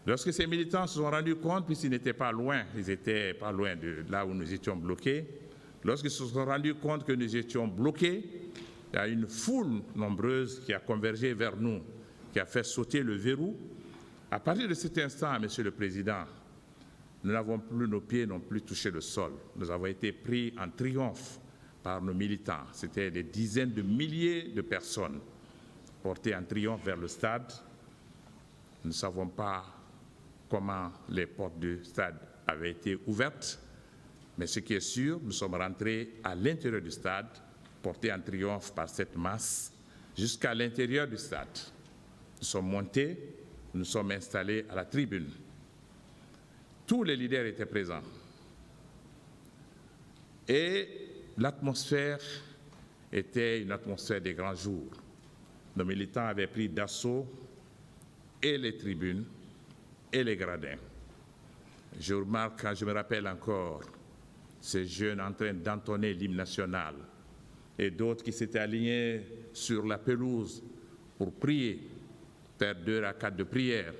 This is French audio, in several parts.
Lorsque ces militants se sont rendus compte, puisqu'ils n'étaient pas loin, ils n'étaient pas loin de là où nous étions bloqués, lorsqu'ils se sont rendus compte que nous étions bloqués, il y a une foule nombreuse qui a convergé vers nous, qui a fait sauter le verrou. À partir de cet instant, Monsieur le Président, nous n'avons plus, nos pieds n'ont plus touché le sol. Nous avons été pris en triomphe par nos militants. C'était des dizaines de milliers de personnes portées en triomphe vers le stade. Nous ne savons pas comment les portes du stade avaient été ouvertes, mais ce qui est sûr, nous sommes rentrés à l'intérieur du stade, portés en triomphe par cette masse, jusqu'à l'intérieur du stade. Nous sommes montés, nous sommes installés à la tribune. Tous les leaders étaient présents. Et l'atmosphère était une atmosphère des grands jours. Nos militants avaient pris d'assaut et les tribunes et les gradins. Je me rappelle encore ces jeunes en train d'entonner l'hymne national et d'autres qui s'étaient alignés sur la pelouse pour prier, faire 2 rakats de prière,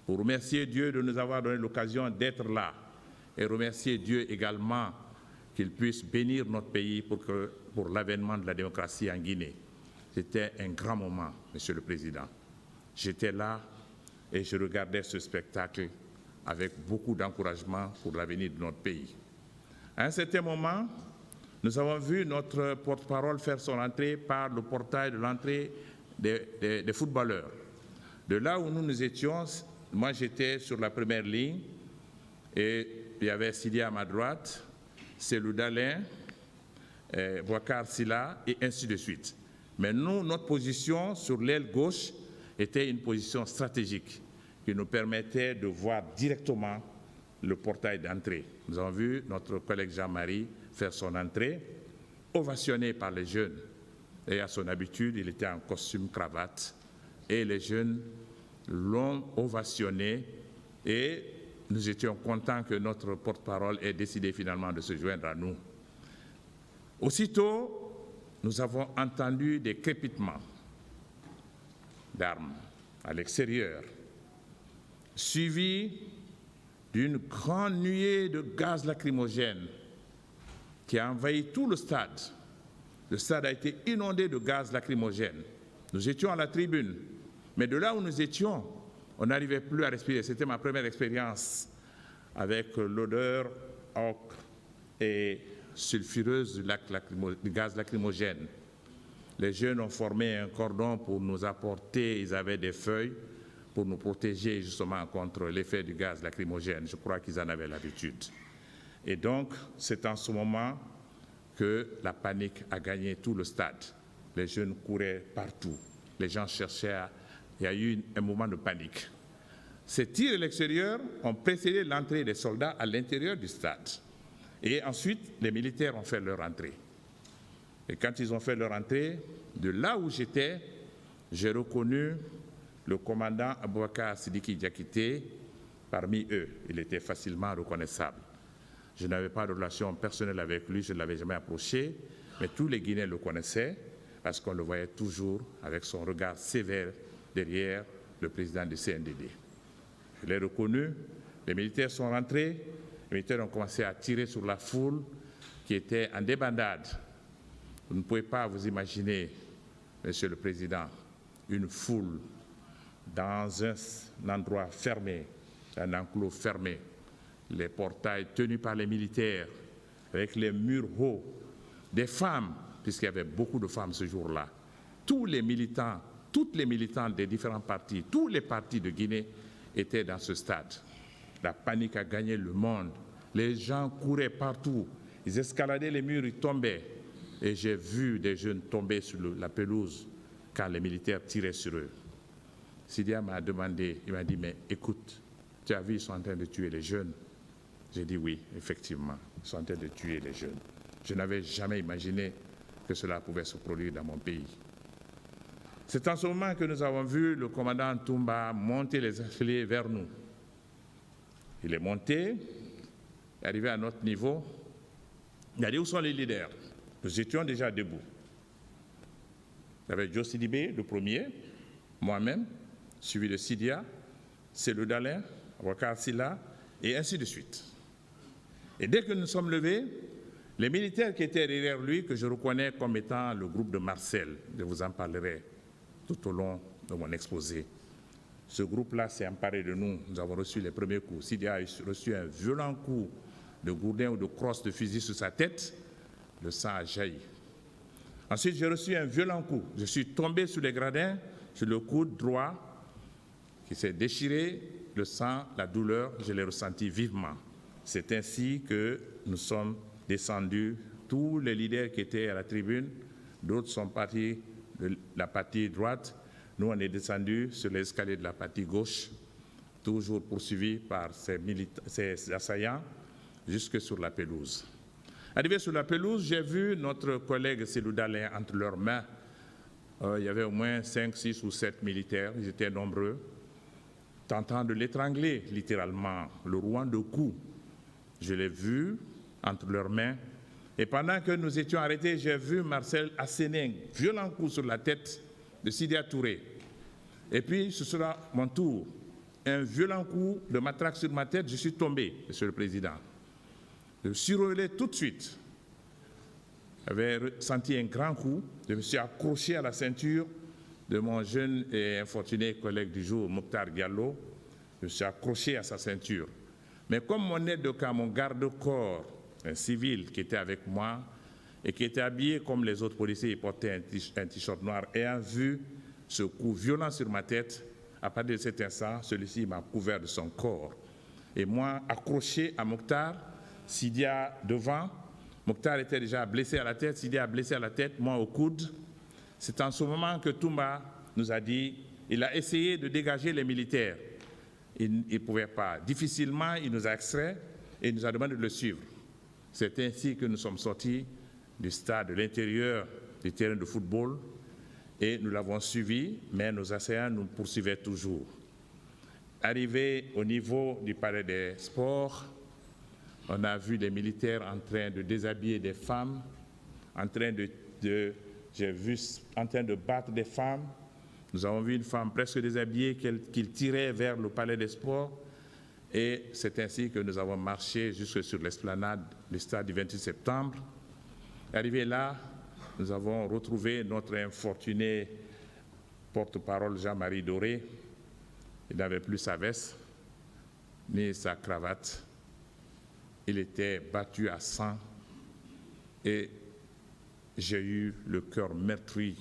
pour remercier Dieu de nous avoir donné l'occasion d'être là et remercier Dieu également qu'il puisse bénir notre pays pour l'avènement de la démocratie en Guinée. C'était un grand moment, Monsieur le Président. J'étais là et je regardais ce spectacle avec beaucoup d'encouragement pour l'avenir de notre pays. À un certain moment, nous avons vu notre porte-parole faire son entrée par le portail de l'entrée des footballeurs. De là où nous étions, moi j'étais sur la première ligne et il y avait Sidi à ma droite, Selou Dalin, Bouakar Silla et ainsi de suite. Mais nous, notre position sur l'aile gauche était une position stratégique qui nous permettait de voir directement le portail d'entrée. Nous avons vu notre collègue Jean-Marie faire son entrée, ovationné par les jeunes. Et à son habitude, il était en costume cravate et les jeunes l'ont ovationné et nous étions contents que notre porte-parole ait décidé finalement de se joindre à nous. Aussitôt, nous avons entendu des crépitements d'armes à l'extérieur, suivis d'une grande nuée de gaz lacrymogène qui a envahi tout le stade. Le stade a été inondé de gaz lacrymogène. Nous étions à la tribune, mais de là où nous étions, on n'arrivait plus à respirer. C'était ma première expérience avec l'odeur ocre et sulfureuse du gaz lacrymogène. Les jeunes ont formé un cordon pour nous apporter, ils avaient des feuilles pour nous protéger justement contre l'effet du gaz lacrymogène. Je crois qu'ils en avaient l'habitude. Et donc, c'est en ce moment que la panique a gagné tout le stade. Les jeunes couraient partout. Les gens cherchaient il y a eu un moment de panique. Ces tirs à l'extérieur ont précédé l'entrée des soldats à l'intérieur du stade. Et ensuite, les militaires ont fait leur entrée. Et quand ils ont fait leur entrée, de là où j'étais, j'ai reconnu le commandant Abouakar Sidiki Diakité parmi eux. Il était facilement reconnaissable. Je n'avais pas de relation personnelle avec lui, je ne l'avais jamais approché, mais tous les Guinéens le connaissaient parce qu'on le voyait toujours avec son regard sévère derrière le président du CNDD. Je l'ai reconnu, les militaires sont rentrés, les militaires ont commencé à tirer sur la foule qui était en débandade. Vous ne pouvez pas vous imaginer, Monsieur le Président, une foule dans un endroit fermé, un enclos fermé, les portails tenus par les militaires, avec les murs hauts, des femmes, puisqu'il y avait beaucoup de femmes ce jour-là, tous les militants, toutes les militantes des différents partis, tous les partis de Guinée étaient dans ce stade. La panique a gagné le monde. Les gens couraient partout, ils escaladaient les murs, ils tombaient. Et j'ai vu des jeunes tomber sur la pelouse quand les militaires tiraient sur eux. Sidia m'a demandé, il m'a dit, mais écoute, tu as vu, ils sont en train de tuer les jeunes. J'ai dit oui, effectivement, ils sont en train de tuer les jeunes. Je n'avais jamais imaginé que cela pouvait se produire dans mon pays. C'est en ce moment que nous avons vu le commandant Toumba monter les escaliers vers nous. Il est monté, arrivé à notre niveau. Il a dit, où sont les leaders? Nous étions déjà debout. Il y avait Joe Sidibé, le premier, moi-même, suivi de Sidia, Cellou Dalein, Boubacar Silla, et ainsi de suite. Et dès que nous sommes levés, les militaires qui étaient derrière lui, que je reconnais comme étant le groupe de Marcel, je vous en parlerai tout au long de mon exposé. Ce groupe-là s'est emparé de nous. Nous avons reçu les premiers coups. Sidi a reçu un violent coup de gourdin ou de crosse de fusil sur sa tête. Le sang a jailli. Ensuite, j'ai reçu un violent coup. Je suis tombé sur les gradins, sur le coude droit qui s'est déchiré. Le sang, la douleur, je l'ai ressenti vivement. C'est ainsi que nous sommes descendus, tous les leaders qui étaient à la tribune. D'autres sont partis de la partie droite. Nous, on est descendus sur l'escalier de la partie gauche, toujours poursuivis par ces assaillants, jusque sur la pelouse. Arrivé sur la pelouse, j'ai vu notre collègue Cellou Dalein entre leurs mains. Il y avait au moins 5, 6 ou 7 militaires, ils étaient nombreux, tentant de l'étrangler, littéralement, le rouant de coups. Je l'ai vu entre leurs mains. Et pendant que nous étions arrêtés, j'ai vu Marcel asséner un violent coup sur la tête de Sidya Touré. Et puis, ce sera mon tour. Un violent coup de matraque sur ma tête, je suis tombé, Monsieur le Président. Je me suis relevé tout de suite. J'avais senti un grand coup. Je me suis accroché à la ceinture de mon jeune et infortuné collègue du jour, Mokhtar Diallo. Je me suis accroché à sa ceinture. Mais comme mon aide de camp, mon garde-corps, un civil qui était avec moi et qui était habillé comme les autres policiers, il portait un t-shirt noir, ayant vu ce coup violent sur ma tête, à partir de cet instant, celui-ci m'a couvert de son corps. Et moi, accroché à Mokhtar, Sidya devant, Mokhtar était déjà blessé à la tête, Sidya blessé à la tête, moi au coude. C'est en ce moment que Toumba nous a dit, il a essayé de dégager les militaires. Il ne pouvait pas. Difficilement, il nous a extraits et il nous a demandé de le suivre. C'est ainsi que nous sommes sortis du stade, de l'intérieur du terrain de football, et nous l'avons suivi, mais nos assaillants nous poursuivaient toujours. Arrivé au niveau du palais des sports, on a vu les militaires en train de déshabiller des femmes, en train de battre des femmes. Nous avons vu une femme presque déshabillée qu'ils tiraient vers le palais des sports. Et c'est ainsi que nous avons marché jusque sur l'esplanade du stade du 28 septembre. Arrivé là, nous avons retrouvé notre infortuné porte-parole Jean-Marie Doré. Il n'avait plus sa veste, ni sa cravate. Il était battu à sang et j'ai eu le cœur meurtri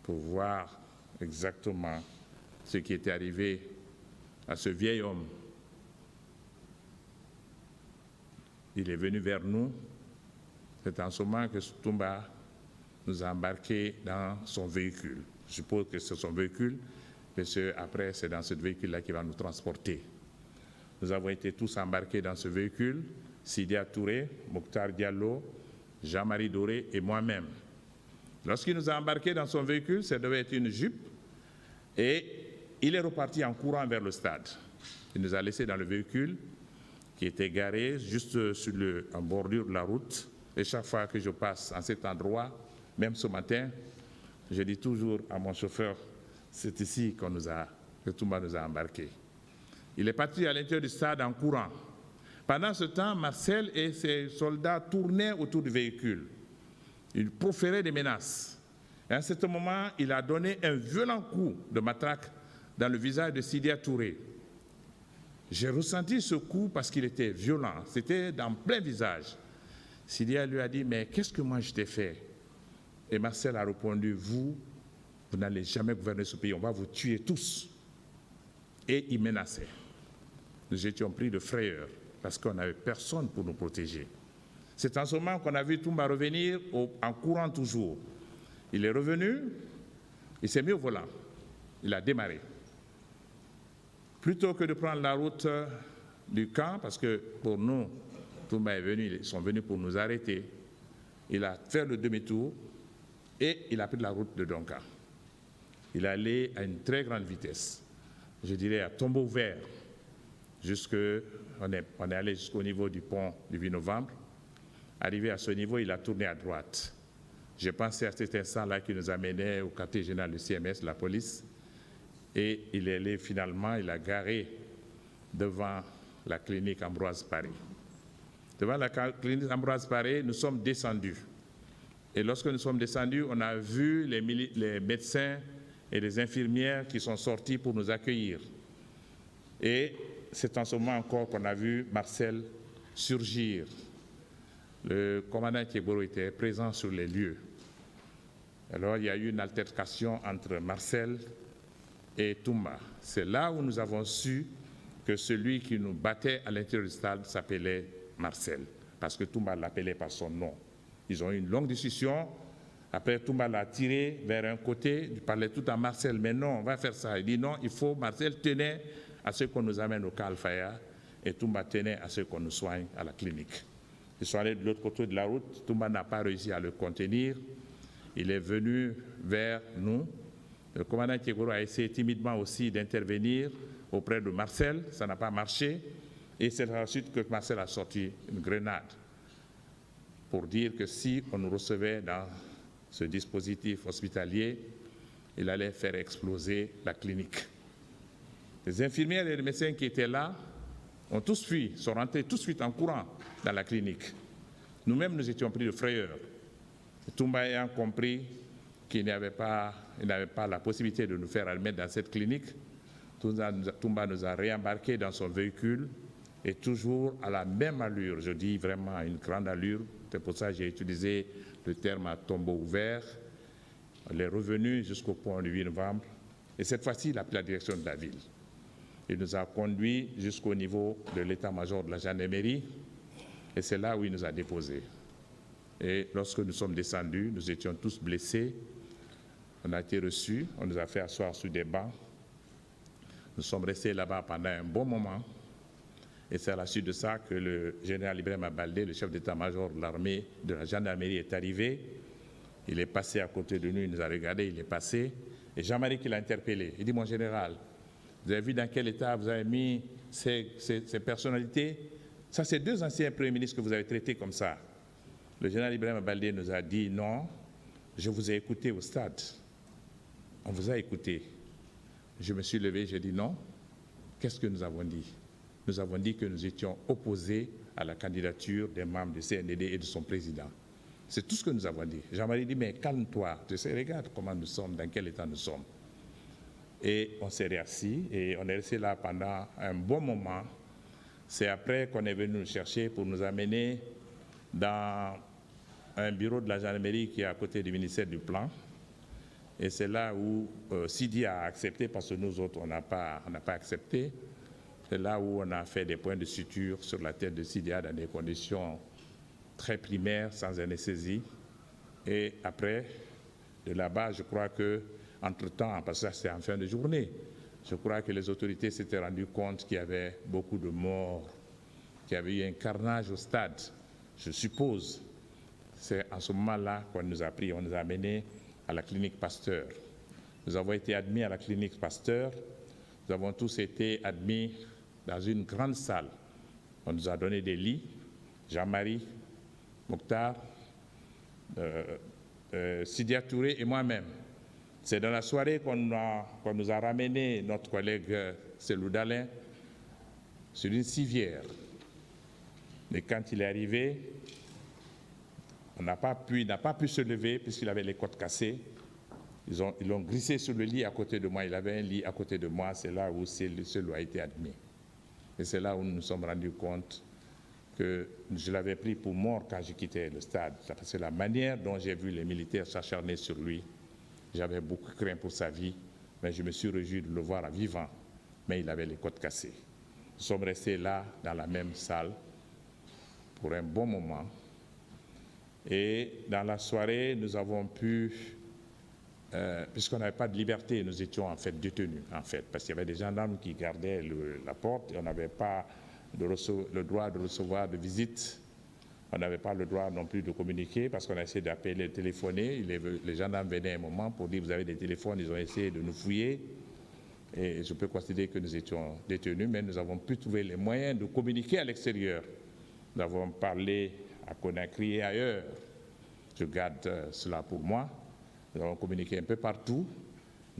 pour voir exactement ce qui était arrivé à ce vieil homme. Il est venu vers nous. C'est en ce moment que Toumba nous a embarqués dans son véhicule. Je suppose que c'est son véhicule, parce qu'après, c'est dans ce véhicule-là qu'il va nous transporter. Nous avons été tous embarqués dans ce véhicule, Sidya Touré, Mokhtar Diallo, Jean-Marie Doré et moi-même. Lorsqu'il nous a embarqués dans son véhicule, ça devait être une Jeep, et il est reparti en courant vers le stade. Il nous a laissés dans le véhicule qui était garé juste en bordure de la route. Et chaque fois que je passe en cet endroit, même ce matin, je dis toujours à mon chauffeur, c'est ici que Toumba nous a embarqués. Il est parti à l'intérieur du stade en courant. Pendant ce temps, Marcel et ses soldats tournaient autour du véhicule. Ils proféraient des menaces. Et à ce moment, il a donné un violent coup de matraque dans le visage de Sidya Touré. J'ai ressenti ce coup parce qu'il était violent. C'était dans plein visage. Sidya lui a dit, mais qu'est-ce que moi je t'ai fait? Et Marcel a répondu, vous n'allez jamais gouverner ce pays, on va vous tuer tous. Et il menaçait. Nous étions pris de frayeur parce qu'on n'avait personne pour nous protéger. C'est en ce moment qu'on a vu Toumba revenir en courant toujours. Il est revenu, il s'est mis au volant, il a démarré. Plutôt que de prendre la route du camp, parce que pour nous, Toumba est venu, ils sont venus pour nous arrêter, il a fait le demi-tour et il a pris la route de Donka. Il allait à une très grande vitesse, je dirais à tombeau ouvert, on est allé jusqu'au niveau du pont du 8 novembre. Arrivé à ce niveau, il a tourné à droite. J'ai pensé à cet instant-là qu'il nous amenait au quartier général du CMS, la police. et il est allé finalement, il a garé devant la clinique Ambroise Paré. Devant la clinique Ambroise Paré, nous sommes descendus. Et lorsque nous sommes descendus, on a vu les médecins et les infirmières qui sont sortis pour nous accueillir. Et c'est en ce moment encore qu'on a vu Marcel surgir. Le commandant Thieboro était présent sur les lieux. Alors il y a eu une altercation entre Marcel et Toumba. C'est là où nous avons su que celui qui nous battait à l'intérieur du stade s'appelait Marcel, parce que Toumba l'appelait par son nom. Ils ont eu une longue discussion. Après, Toumba l'a tiré vers un côté. Il parlait tout à Marcel, mais non, on va faire ça. Il dit non, il faut. Marcel tenait à ce qu'on nous amène au cas Alfaya et Toumba tenait à ce qu'on nous soigne à la clinique. Ils sont allés de l'autre côté de la route. Toumba n'a pas réussi à le contenir. Il est venu vers nous. Le commandant Thieboro a essayé timidement aussi d'intervenir auprès de Marcel. Ça n'a pas marché. Et c'est ensuite que Marcel a sorti une grenade pour dire que si on nous recevait dans ce dispositif hospitalier, il allait faire exploser la clinique. Les infirmières et les médecins qui étaient là ont tous fui, sont rentrés tout de suite en courant dans la clinique. Nous-mêmes, nous étions pris de frayeur. Toumba ayant compris qu'il n'avait pas la possibilité de nous faire admettre dans cette clinique, Toumba nous a réembarqués dans son véhicule et toujours à la même allure, je dis vraiment à une grande allure, c'est pour ça que j'ai utilisé le terme à tombeau ouvert. Il est revenu jusqu'au pont du 8 novembre et cette fois-ci, il a pris la direction de la ville. Il nous a conduits jusqu'au niveau de l'état-major de la gendarmerie et c'est là où il nous a déposés. Et lorsque nous sommes descendus, nous étions tous blessés. On a été reçus, on nous a fait asseoir sur des bancs. Nous sommes restés là-bas pendant un bon moment. Et c'est à la suite de ça que le général Ibrahima Baldé, le chef d'état-major de l'armée, de la gendarmerie, est arrivé. Il est passé à côté de nous, il nous a regardé, il est passé. Et Jean-Marie qui l'a interpellé. Il dit, mon général, vous avez vu dans quel état vous avez mis ces personnalités? Ça, c'est deux anciens premiers ministres que vous avez traités comme ça. Le général Ibrahima Baldé nous a dit, non, je vous ai écouté au stade. On vous a écouté. Je me suis levé, j'ai dit non. Qu'est-ce que nous avons dit? Nous avons dit que nous étions opposés à la candidature des membres du CNDD et de son président. C'est tout ce que nous avons dit. Jean-Marie dit, mais calme-toi, tu sais, regarde comment nous sommes, dans quel état nous sommes. Et on s'est réassis et on est resté là pendant un bon moment. C'est après qu'on est venu nous chercher pour nous amener dans un bureau de la gendarmerie qui est à côté du ministère du Plan. Et c'est là où Sidi a accepté, parce que nous autres, on n'a pas accepté. C'est là où on a fait des points de suture sur la tête de Sidia dans des conditions très primaires, sans anesthésie. Et après, de là-bas, je crois que, entre-temps, parce que ça c'est en fin de journée, je crois que les autorités s'étaient rendues compte qu'il y avait beaucoup de morts, qu'il y avait eu un carnage au stade. Je suppose, c'est en ce moment-là qu'on nous a pris, on nous a amenés à la clinique Pasteur. Nous avons été admis à la clinique Pasteur. Nous avons tous été admis dans une grande salle. On nous a donné des lits, Jean-Marie, Mokhtar, Sidia Touré et moi-même. C'est dans la soirée qu'on nous a ramené notre collègue Selou Dalin sur une civière. Mais quand il est arrivé, il n'a pas pu se lever puisqu'il avait les côtes cassées. Ils l'ont glissé sur le lit à côté de moi. Il avait un lit à côté de moi. C'est là où Selou a été admis. Et c'est là où nous nous sommes rendus compte que je l'avais pris pour mort quand j'ai quitté le stade. C'est la manière dont j'ai vu les militaires s'acharner sur lui. J'avais beaucoup craint pour sa vie, mais je me suis réjoui de le voir vivant. Mais il avait les côtes cassées. Nous sommes restés là, dans la même salle, pour un bon moment. Et dans la soirée, nous avons pu, puisqu'on n'avait pas de liberté, nous étions en fait détenus, parce qu'il y avait des gendarmes qui gardaient la porte et on n'avait pas le droit de recevoir de visite. On n'avait pas le droit non plus de communiquer parce qu'on a essayé d'appeler, de téléphoner. Les gendarmes venaient un moment pour dire vous avez des téléphones, ils ont essayé de nous fouiller. Et je peux considérer que nous étions détenus, mais nous avons pu trouver les moyens de communiquer à l'extérieur. Nous avons parlé à Conakry et ailleurs. Je garde cela pour moi. Nous avons communiqué un peu partout.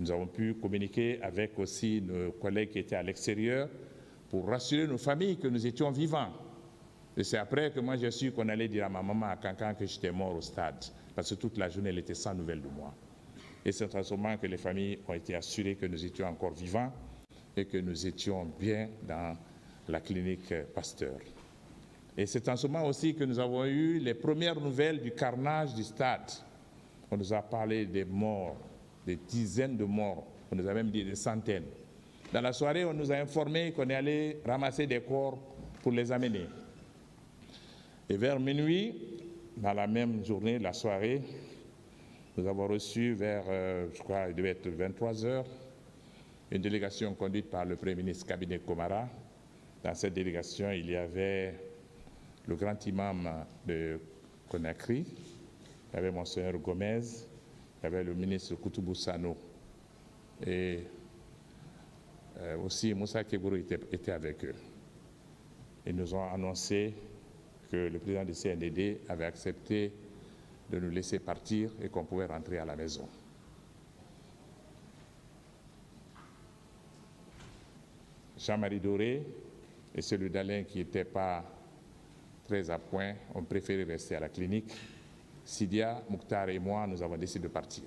Nous avons pu communiquer avec aussi nos collègues qui étaient à l'extérieur pour rassurer nos familles que nous étions vivants. Et c'est après que moi j'ai su qu'on allait dire à ma maman à Cancan que j'étais mort au stade, parce que toute la journée elle était sans nouvelles de moi. Et c'est en ce moment que les familles ont été assurées que nous étions encore vivants et que nous étions bien dans la clinique Pasteur. Et c'est en ce moment aussi que nous avons eu les premières nouvelles du carnage du stade. On nous a parlé des morts, des dizaines de morts, on nous a même dit des centaines. Dans la soirée, on nous a informé qu'on est allé ramasser des corps pour les amener. Et vers minuit, dans la même journée, la soirée, nous avons reçu vers, je crois, il devait être 23 heures, une délégation conduite par le Premier ministre Cabinet Komara. Dans cette délégation, il y avait le grand imam de Conakry, il y avait Monseigneur Gomez, il y avait le ministre Koutoubou Sano et aussi Moussa Kebourou était avec eux. Ils nous ont annoncé que le président du CNDD avait accepté de nous laisser partir et qu'on pouvait rentrer à la maison. Jean-Marie Doré et celui d'Alain qui n'était pas très à point ont préféré rester à la clinique. Sidia, Mouktar et moi, nous avons décidé de partir.